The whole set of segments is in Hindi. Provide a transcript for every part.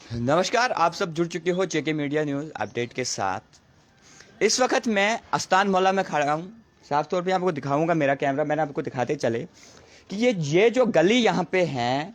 नमस्कार, आप सब जुड़ चुके हो जेके मीडिया न्यूज़ अपडेट के साथ। इस वक्त मैं अस्तान मोहल्ला में खड़ा हूँ। साफ तौर पे आपको दिखाऊंगा, मेरा कैमरा मैंने आपको दिखाते चले कि ये जो गली यहाँ पे है,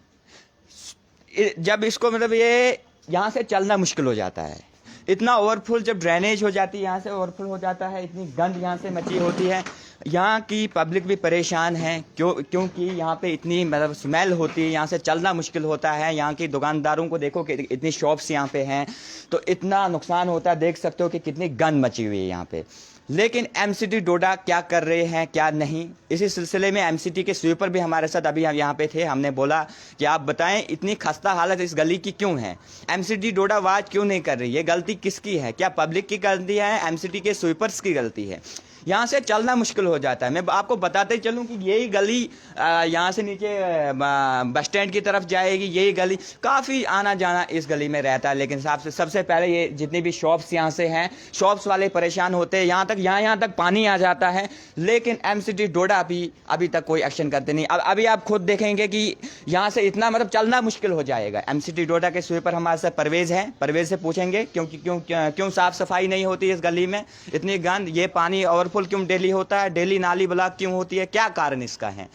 जब इसको मतलब ये यहाँ से चलना मुश्किल हो जाता है। इतना ओवरफुल जब ड्रेनेज हो जाती है, यहाँ से ओवरफुल हो जाता है, इतनी गंद यहाँ से मची होती है। यहाँ की पब्लिक भी परेशान है क्योंकि यहाँ पे इतनी मतलब स्मेल होती है, यहाँ से चलना मुश्किल होता है। यहाँ की दुकानदारों को देखो कि इतनी शॉप्स यहाँ पे हैं, तो इतना नुकसान होता है। देख सकते हो कि कितनी गंद मची हुई है यहाँ पे। लेकिन एमसीडी डोडा क्या कर रहे हैं क्या नहीं, इसी सिलसिले में एमसीडी के स्वीपर भी हमारे साथ अभी हम यहाँ पे थे। हमने बोला कि आप बताएं इतनी खस्ता हालत इस गली की क्यों है, एमसीडी डोडा आवाज क्यों नहीं कर रही, ये गलती किसकी है? क्या पब्लिक की गलती है, एमसीडी के स्वीपर्स की गलती है? यहाँ से चलना मुश्किल हो जाता है। मैं आपको बताते चलूँ कि यही गली यहाँ से नीचे बस स्टैंड की तरफ जाएगी। यही गली काफ़ी आना जाना इस गली में रहता है। लेकिन सबसे पहले ये जितनी भी शॉप्स यहाँ से हैं, शॉप्स वाले परेशान होते हैं। यहाँ तक पानी आ जाता है, लेकिन एमसीडी डोडा अभी तक कोई एक्शन करते नहीं। अब अभी आप खुद देखेंगे कि यहाँ से इतना मतलब चलना मुश्किल हो जाएगा। एमसीडी डोडा के स्वीपर हमारे साथ परवेज़ हैं, परवेज़ से पूछेंगे क्यों साफ़ सफाई नहीं होती इस गली में, इतनी गंद, ये पानी ओवरफुल क्यों डेली होता है, डेली नाली ब्लॉक क्यों होती है, क्या कारण इसका है?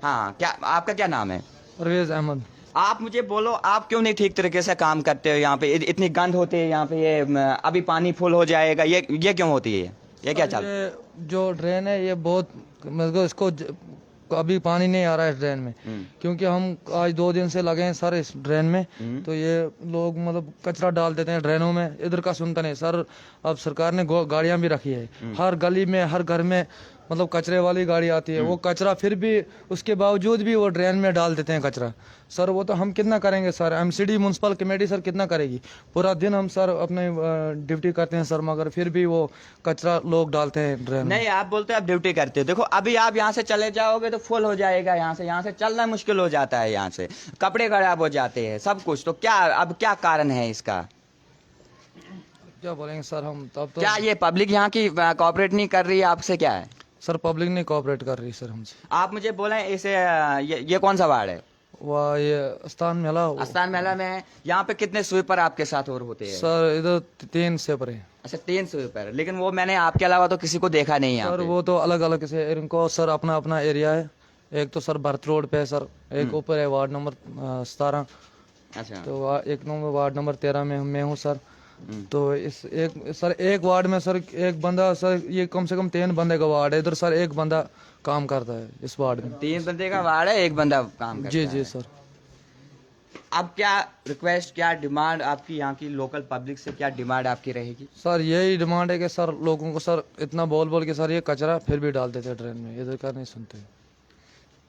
हाँ, क्या आपका क्या नाम है? परवेज अहमद। आप मुझे बोलो, आप क्यों नहीं ठीक तरीके से काम करते हो? यहाँ पे इतनी गंद होती है यहाँ पे, ये अभी पानी फुल हो जाएगा, ये क्यों होती है? ये क्या चल? ये जो ड्रेन है ये बहुत मतलब इसको अभी पानी नहीं आ रहा है इस ड्रेन में, क्योंकि हम आज 2 दिन से लगे हैं सर इस ड्रेन में। तो ये लोग मतलब कचरा डाल देते हैं ड्रेनों में, इधर का सुनता नहीं सर। अब सरकार ने गाड़ियां भी रखी है, हर गली में हर घर में मतलब कचरे वाली गाड़ी आती है। वो कचरा फिर भी उसके बावजूद भी वो ड्रेन में डाल देते हैं कचरा। सर वो तो हम कितना करेंगे sir, MCD municipal committee sir कितना करेगी? पूरा दिन हम सर अपने ड्यूटी करते हैं सर, मगर फिर भी वो कचरा लोग डालते हैं ड्रेन में। नहीं, आप बोलते हैं आप ड्यूटी करते हो। देखो अभी आप यहाँ से चले जाओगे तो फुल हो जाएगा, यहाँ से चलना मुश्किल हो जाता है, यहाँ से कपड़े खराब हो जाते हैं, सब कुछ। तो क्या कारण है इसका? क्या बोलेंगे सर हम तब तो। क्या ये पब्लिक यहाँ की कोऑपरेट नहीं कर रही है आपसे, क्या है? सर पब्लिक नहीं कोऑपरेट कर रही सर हमसे। आप मुझे बोले इसे ये कौन सा वार्ड है? वाह, ये अस्तान मेला। अस्तान मेला में है। यहाँ पे कितने स्वीपर आपके साथ और होते हैं? सर इधर 3 स्वीपर है। अच्छा, 3 स्वीपर, लेकिन वो मैंने आपके अलावा तो किसी को देखा नहीं है सर। वो तो अलग अलग से इनको सर अपना अपना एरिया है। एक तो सर भरत रोड पे है सर, एक ऊपर है वार्ड नंबर 17। अच्छा, तो एक नंबर वार्ड नंबर 13 में मैं हूँ सर। तो एक वार्ड में सर एक बंदा सर, ये कम से कम 3 बंदे का वार्ड है इधर सर, एक बंदा काम करता है इस वार्ड में। 3 बंदे का वार्ड है, एक बंदा काम करता जी है। जी सर। अब क्या रिक्वेस्ट, क्या डिमांड आपकी यहाँ की लोकल पब्लिक से, क्या डिमांड आपकी रहेगी? सर यही डिमांड है कि सर लोगों को सर इतना बोल बोल के सर ये कचरा फिर भी डाल देते हैं ड्रेन में, इधर का नहीं सुनते।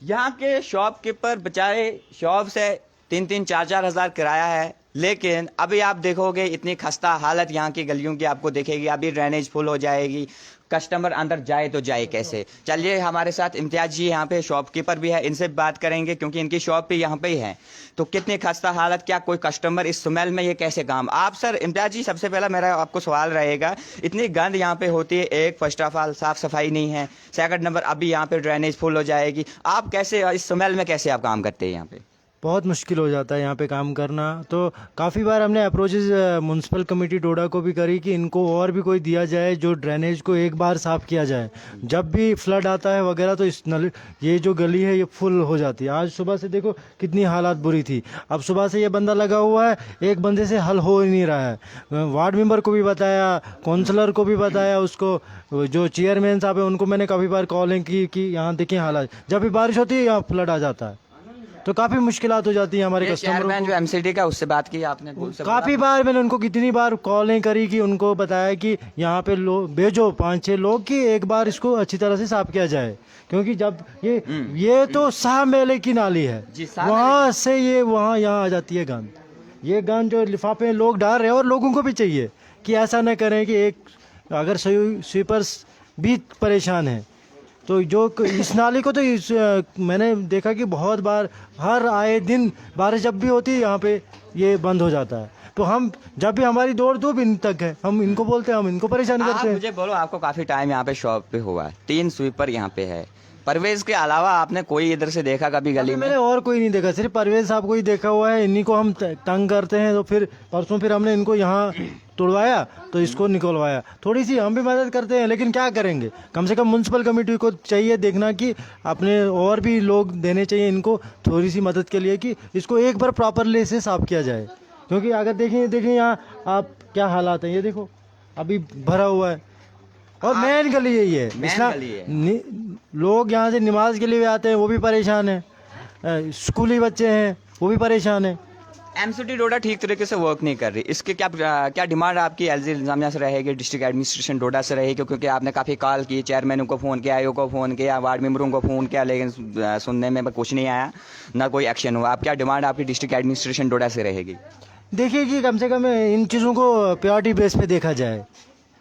यहाँ के शॉपकीपर बेचारे, शॉप से 3-3, 4-4 हज़ार किराया है, लेकिन अभी आप देखोगे इतनी खस्ता हालत यहाँ की गलियों की आपको दिखेगी। अभी ड्रेनेज फुल हो जाएगी, कस्टमर अंदर जाए तो जाए कैसे? चलिए, हमारे साथ इम्तियाज जी यहाँ पे शॉपकीपर भी है, इनसे बात करेंगे क्योंकि इनकी शॉप भी यहाँ पे ही है। तो कितनी खस्ता हालत, क्या कोई कस्टमर इस स्मेल में ये कैसे काम? आप सर इम्तियाज जी, सबसे पहला मेरा आपको सवाल रहेगा, इतनी गंद यहाँ पे होती है, एक फर्स्ट ऑफ ऑल साफ सफाई नहीं है, सेकंड नंबर अभी यहाँ पे ड्रेनेज फुल हो जाएगी, आप कैसे इस स्मेल में कैसे आप काम करते हैं यहाँ पे? बहुत मुश्किल हो जाता है यहाँ पे काम करना। तो काफ़ी बार हमने अप्रोचेस म्यूनसिपल कमेटी डोडा को भी करी कि इनको और भी कोई दिया जाए जो ड्रेनेज को एक बार साफ़ किया जाए। जब भी फ्लड आता है वगैरह तो इस ये जो गली है ये फुल हो जाती है। आज सुबह से देखो कितनी हालात बुरी थी। अब सुबह से ये बंदा लगा हुआ है, एक बंदे से हल हो ही नहीं रहा है। वार्ड मेंबर को भी बताया, काउंसलर को भी बताया, उसको जो चेयरमैन साहब है उनको मैंने काफ़ी बार कॉलिंग की कि यहाँ देखिए हालात, जब भी बारिश होती है यहाँ फ्लड आ जाता है, तो काफ़ी मुश्किलात हो जाती है हमारे कस्टमरों को। जो एमसीडी का, उससे बात की आपने? काफ़ी बार मैंने उनको कितनी बार कॉलिंग करी कि उनको बताया कि यहाँ पे लोग भेजो 5-6 लोग कि एक बार इसको अच्छी तरह से साफ किया जाए, क्योंकि जब ये तो शाह मेले की नाली है, वहाँ से ये वहाँ यहाँ आ जाती है गंद। ये गंद जो लिफाफे लोग डाल रहे हैं, और लोगों को भी चाहिए कि ऐसा न करें कि एक अगर स्वीपर्स भी परेशान है तो जो इस नाली को तो मैंने देखा कि बहुत बार हर आए दिन बारिश जब भी होती है यहाँ पे ये बंद हो जाता है। तो हम जब भी हमारी दौड़ 2 दिन तक है, हम इनको बोलते हैं, हम इनको परेशान करते हैं। मुझे बोलो, आपको काफ़ी टाइम यहाँ पे शॉप पे हुआ है, 3 स्वीपर यहाँ पे है, परवेज के अलावा आपने कोई इधर से देखा कभी गली में? मैंने और कोई नहीं देखा, सिर्फ परवेज साहब को ही देखा हुआ है। इन्हीं को हम तंग करते हैं, तो फिर परसों फिर हमने इनको यहाँ तोड़वाया तो इसको निकलवाया। थोड़ी सी हम भी मदद करते हैं, लेकिन क्या करेंगे। कम से कम म्यूनसिपल कमेटी को चाहिए देखना कि अपने और भी लोग देने चाहिए इनको थोड़ी सी मदद के लिए, कि इसको एक बार प्रॉपरली से साफ किया जाए। क्योंकि अगर देखें यहाँ आप क्या हालात हैं, ये देखो अभी भरा हुआ है। और मेन गली यही है, लोग यहाँ से नमाज के लिए भी आते हैं, वो भी परेशान हैं। स्कूली बच्चे हैं, वो भी परेशान हैं। एमसीडी डोडा ठीक तरीके से वर्क नहीं कर रही, इसके क्या डिमांड आपकी एलजी इंतजामिया से रहेगी, डिस्ट्रिक्ट एडमिनिस्ट्रेशन डोडा से रहेगी? क्योंकि आपने काफ़ी कॉल की, चेयरमैन को फ़ोन किया, आईओ को फ़ोन किया, वार्ड मेंबरों को फ़ोन किया, लेकिन सुनने में कुछ नहीं आया, ना कोई एक्शन हुआ। आप क्या डिमांड आपकी डिस्ट्रिक्ट एडमिनिस्ट्रेशन डोडा से रहेगी? देखिए कि कम से कम इन चीज़ों को प्रायोरिटी बेस पे देखा जाए,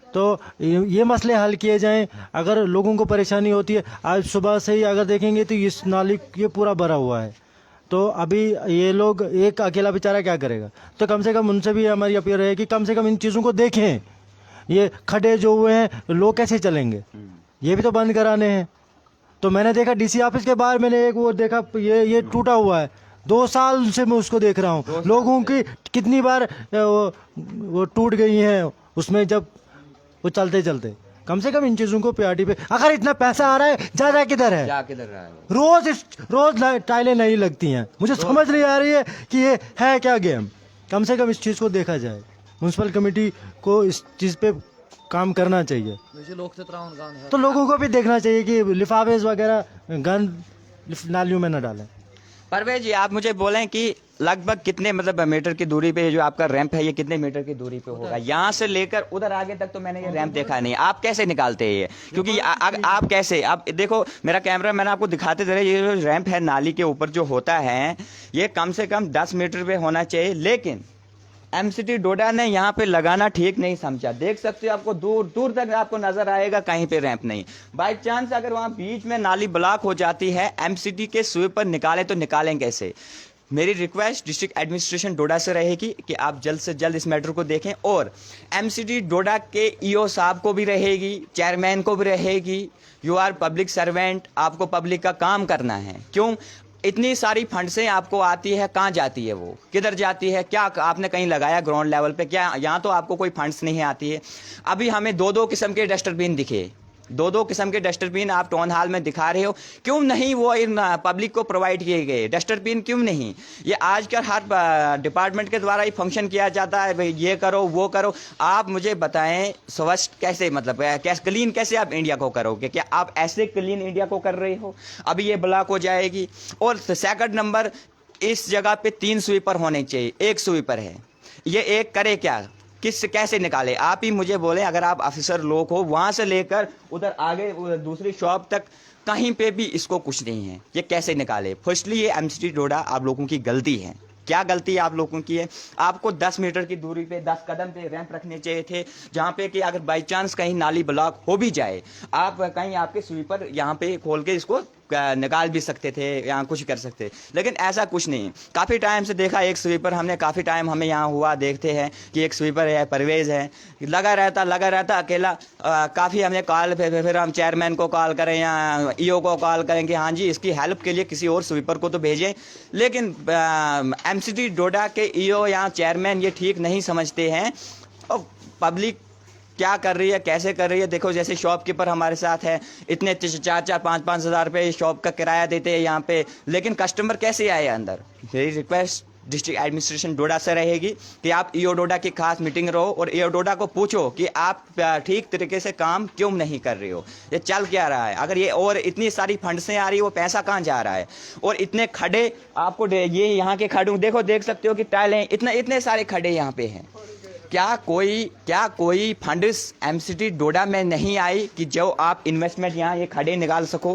तो ये मसले हल किए जाएं। अगर लोगों को परेशानी होती है, आज सुबह से ही अगर देखेंगे तो इस नाली ये पूरा भरा हुआ है, तो अभी ये लोग एक अकेला बेचारा क्या करेगा। तो कम से कम उनसे भी हमारी अपील है कि कम से कम इन चीज़ों को देखें। ये खड्डे जो हुए हैं, लोग कैसे चलेंगे, ये भी तो बंद कराने हैं। तो मैंने देखा डीसी ऑफिस के बाहर मैंने एक वो देखा, ये टूटा हुआ है, 2 साल से मैं उसको देख रहा हूँ। लोगों की कितनी बार वो टूट गई हैं उसमें, जब वो चलते चलते। कम से कम इन चीज़ों को प्रायोरिटी पे, अगर इतना पैसा आ रहा है जा किधर है? जा किधर रहा है? रोज टाइलें नहीं लगती हैं। मुझे समझ नहीं आ रही है कि ये है क्या गेम। कम से कम इस चीज़ को देखा जाए, म्यूनसिपल कमेटी को इस चीज़ पे काम करना चाहिए। तो लोगों को भी देखना चाहिए कि लिफाफे वगैरह गंद नालियों में न डालें। परवेज जी, आप मुझे बोलें कि लगभग कितने मतलब मीटर की दूरी पे जो आपका रैंप है, ये कितने मीटर की दूरी पे होगा? यहाँ से लेकर उधर आगे तक तो मैंने ये रैंप देखा नहीं। आप कैसे निकालते हैं ये? क्योंकि आप कैसे, आप देखो मेरा कैमरा, मैंने आपको दिखाते दे रहे, ये जो रैंप है नाली के ऊपर जो होता है, ये कम से कम 10 मीटर पे होना चाहिए, लेकिन एमसीडी डोडा ने यहाँ पे लगाना ठीक नहीं समझा। देख सकते हो, आपको दूर दूर तक आपको नजर आएगा, कहीं पे रैंप नहीं। बाय चांस अगर वहाँ बीच में नाली ब्लॉक हो जाती है, एमसीडी के स्वीपर निकाले तो निकालें कैसे? मेरी रिक्वेस्ट डिस्ट्रिक्ट एडमिनिस्ट्रेशन डोडा से रहेगी कि आप जल्द से जल्द इस मैटर को देखें, और एमसीडी डोडा के ईओ साहब को भी रहेगी, चेयरमैन को भी रहेगी। यू आर पब्लिक सर्वेंट, आपको पब्लिक का काम करना है। क्यों इतनी सारी फंड्सें आपको आती है, कहाँ जाती है, वो किधर जाती है? क्या आपने कहीं लगाया ग्राउंड लेवल पे? क्या यहाँ तो आपको कोई फंड्स नहीं आती है। अभी हमें 2-2 किस्म के डस्टबिन दिखे, 2-2 किस्म के डस्टबिन आप टाउन हॉल में दिखा रहे हो, क्यों नहीं वो इन पब्लिक को प्रोवाइड किए गए डस्टबिन? क्यों नहीं? ये आजकल हर डिपार्टमेंट के द्वारा ही फंक्शन किया जाता है, भाई ये करो वो करो। आप मुझे बताएं स्वच्छ कैसे, मतलब कैसे क्लीन कैसे आप इंडिया को करोगे? क्या आप ऐसे क्लीन इंडिया को कर रहे हो? अभी ये ब्लॉक हो जाएगी। और सेकंड नंबर, इस जगह पे 3 स्वीपर होने चाहिए, 1 स्वीपर है, ये एक करे क्या? कैसे निकाले? आप ही मुझे बोले। अगर आप ऑफिसर लोग हो, वहां से लेकर उधर आगे दूसरी शॉप तक कहीं पे भी इसको कुछ नहीं है, ये कैसे निकाले? फर्स्टली ये एमसीडी डोडा आप लोगों की गलती है। क्या गलती आप लोगों की है? आपको 10 मीटर की दूरी पे 10 कदम पे रैंप रखने चाहिए थे, जहाँ पे कि अगर बाई चांस कहीं नाली ब्लॉक हो भी जाए, आप कहीं आपके स्वीपर यहाँ पे खोल के इसको निकाल भी सकते थे, यहाँ कुछ कर सकते, लेकिन ऐसा कुछ नहीं। काफ़ी टाइम से देखा एक स्वीपर, हमने काफ़ी टाइम हमें यहाँ हुआ देखते हैं कि एक स्वीपर है, परवेज है, लगा रहता अकेला। काफ़ी हमने कॉल फिर हम चेयरमैन को कॉल करें या ईओ को कॉल करें कि हाँ जी इसकी हेल्प के लिए किसी और स्वीपर को तो भेजें, लेकिन एमसीडी डोडा के ईओ या चेयरमैन ये ठीक नहीं समझते हैं। और पब्लिक क्या कर रही है, कैसे कर रही है? देखो, जैसे शॉपकीपर हमारे साथ है, इतने 4-4, 5-5 हज़ार रुपये शॉप का किराया देते हैं यहाँ पे, लेकिन कस्टमर कैसे आए अंदर? मेरी रिक्वेस्ट डिस्ट्रिक्ट एडमिनिस्ट्रेशन डोडा से रहेगी कि आप ईओ डोडा की खास मीटिंग रहो और ईओ डोडा को पूछो कि आप ठीक तरीके से काम क्यों नहीं कर रहे हो, ये चल क्या रहा है? अगर ये और इतनी सारी फंड्सें आ रही है, वो पैसा कहाँ जा रहा है? और इतने खड्डे आपको, ये यहाँ के खड्डों देखो, देख सकते हो कि टाइलें, इतने सारे खड्डे यहाँ पे हैं। क्या कोई फंड्स एमसीडी डोडा में नहीं आई कि जो आप इन्वेस्टमेंट यहाँ ये खड्डे निकाल सको?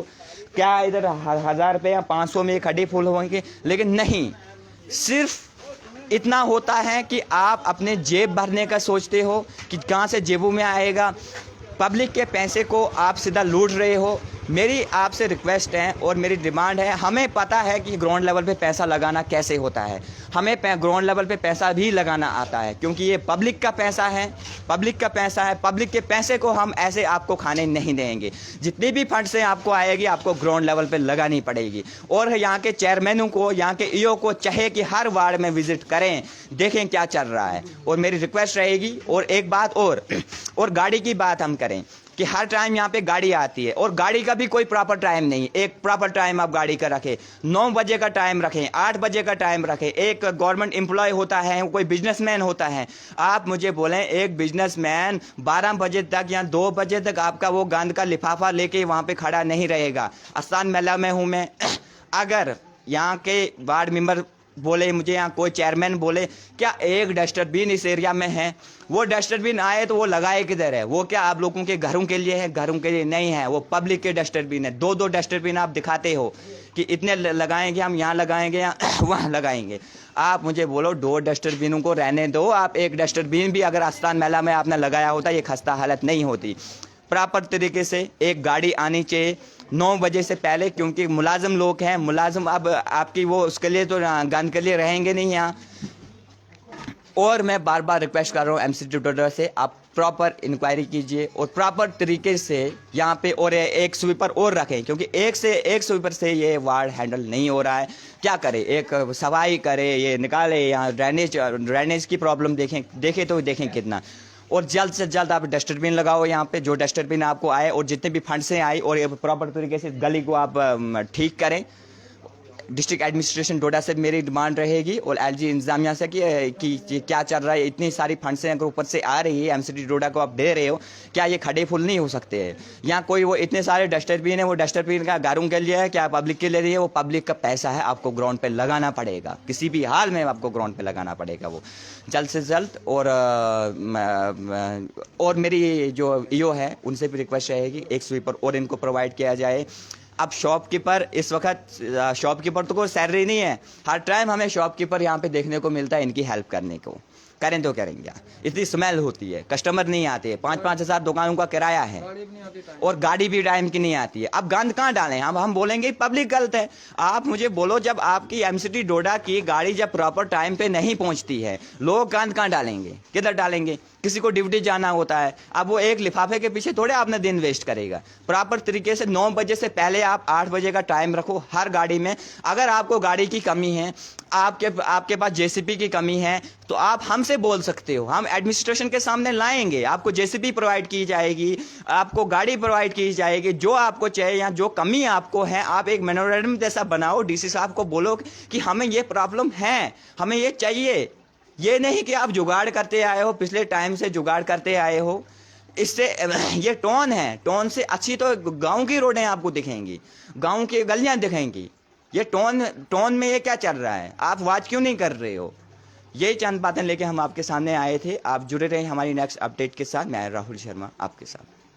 क्या इधर 1000 रुपये या 500 में ये खड्डे फुल होंगे? लेकिन नहीं, सिर्फ इतना होता है कि आप अपने जेब भरने का सोचते हो कि कहाँ से जेबों में आएगा। पब्लिक के पैसे को आप सीधा लूट रहे हो। मेरी आपसे रिक्वेस्ट है और मेरी डिमांड है, हमें पता है कि ग्राउंड लेवल पे पैसा लगाना कैसे होता है, हमें ग्राउंड लेवल पे पैसा भी लगाना आता है, क्योंकि ये पब्लिक का पैसा है, पब्लिक का पैसा है। पब्लिक के पैसे को हम ऐसे आपको खाने नहीं देंगे। जितनी भी फंड से आपको आएगी आपको ग्राउंड लेवल पे लगानी पड़ेगी। और यहाँ के चेयरमैनों को, यहाँ के ईओ को चाहे कि हर वार्ड में विजिट करें, देखें क्या चल रहा है। और मेरी रिक्वेस्ट रहेगी। और एक बात और गाड़ी की बात हम करें कि हर टाइम यहाँ पे गाड़ी आती है और गाड़ी का भी कोई प्रॉपर टाइम नहीं। एक प्रॉपर टाइम आप गाड़ी का रखें, 9 बजे का टाइम रखें, 8 बजे का टाइम रखें। एक गवर्नमेंट एम्प्लॉय होता है, कोई बिजनेसमैन होता है, आप मुझे बोलें एक बिजनेसमैन 12 बजे तक या 2 बजे तक आपका वो गंद का लिफाफा लेके वहाँ पे खड़ा नहीं रहेगा। आस्थान मेला में हूँ मैं, अगर यहाँ के वार्ड मेंबर बोले, मुझे यहाँ कोई चेयरमैन बोले क्या एक डस्टबिन इस एरिया में है, वो डस्टबिन आए तो वो लगाए किधर है? वो क्या आप लोगों के घरों के लिए है? घरों के लिए नहीं है, वो पब्लिक के डस्टबिन है। 2-2 डस्टबिन आप दिखाते हो कि इतने लगाएंगे, हम यहाँ लगाएंगे या वहाँ लगाएंगे। आप मुझे बोलो 2 डस्टबिनों को रहने दो। आप एक डस्टबिन भी अगर आस्थान मेला में आपने लगाया होता ये खस्ता हालत नहीं होती। प्रॉपर तरीके से एक गाड़ी आनी चाहिए 9 बजे से पहले, क्योंकि मुलाजिम लोग हैं, मुलाजिम अब आपकी वो उसके लिए तो गंद के लिए रहेंगे नहीं यहाँ। और मैं बार बार रिक्वेस्ट कर रहा हूँ एमसीडी डोडा से, आप प्रॉपर इंक्वायरी कीजिए और प्रॉपर तरीके से यहाँ पे और एक स्वीपर और रखें, क्योंकि एक स्वीपर से ये वार्ड हैंडल नहीं हो रहा है। क्या करे, एक सफाई करे, ये निकाले, यहाँ ड्रेनेज की प्रॉब्लम देखें तो देखें कितना। और जल्द से जल्द आप डस्टबिन लगाओ यहाँ पे, जो डस्टबिन आपको आए और जितने भी फंड से आए, और ये प्रॉपर तरीके से गली को आप ठीक करें। डिस्ट्रिक्ट एडमिनिस्ट्रेशन डोडा से मेरी डिमांड रहेगी और एलजी इंतजामिया से कि क्या चल रहा है। इतनी सारी फंड से अगर ऊपर से आ रही है, एमसीडी डोडा को आप दे रहे हो, क्या ये खड़े फुल नहीं हो सकते हैं? यहाँ कोई वो इतने सारे डस्टबिन है, वो डस्टबिन का घरों के लिए है, क्या पब्लिक के लिए है? वो पब्लिक का पैसा है, आपको ग्राउंड पे लगाना पड़ेगा, किसी भी हाल में आपको ग्राउंड पे लगाना पड़ेगा वो जल्द से जल्द। और मेरी जो ईओ है उनसे भी रिक्वेस्ट रहेगी एक स्वीपर और इनको प्रोवाइड किया जाए। अब शॉपकीपर इस वक्त, शॉपकीपर तो कोई सैलरी नहीं है, हर टाइम हमें शॉपकीपर यहाँ पे देखने को मिलता है इनकी हेल्प करने को। करें तो करेंगे, इतनी स्मेल होती है, कस्टमर नहीं आते, 5-5 हज़ार दुकानों का किराया है और गाड़ी भी टाइम की नहीं आती है। अब गंद कहाँ डालें? अब हम बोलेंगे पब्लिक गलत है। आप मुझे बोलो, जब आपकी एमसीडी डोडा की गाड़ी जब प्रॉपर टाइम पे नहीं पहुंचती है, लोग गंद कहाँ डालेंगे? किधर डालेंगे? किसी को ड्यूटी जाना होता है, अब वो एक लिफाफे के पीछे थोड़े आपने दिन वेस्ट करेगा। प्रॉपर तरीके से 9 बजे से पहले आप 8 बजे का टाइम रखो हर गाड़ी में। अगर आपको गाड़ी की कमी है, आपके पास जेसीबी की कमी है, तो आप हमसे बोल सकते हो, हम एडमिनिस्ट्रेशन के सामने लाएंगे, आपको जेसीबी प्रोवाइड की जाएगी, आपको गाड़ी प्रोवाइड की जाएगी, जो आपको चाहिए या जो कमी आपको है। आप एक मेमोरेंडम जैसा बनाओ, डीसी साहब को बोलो कि हमें ये प्रॉब्लम है, हमें ये चाहिए। ये नहीं कि आप जुगाड़ करते आए हो, पिछले टाइम से जुगाड़ करते आए हो। इससे ये टोन है, टोन से अच्छी तो गांव की रोडें आपको दिखेंगी, गांव की गलियां दिखेंगी। ये टोन में ये क्या चल रहा है? आप वाच क्यों नहीं कर रहे हो? ये चंद बातें लेके हम आपके सामने आए थे। आप जुड़े रहे हमारी नेक्स्ट अपडेट के साथ। मैं राहुल शर्मा आपके साथ।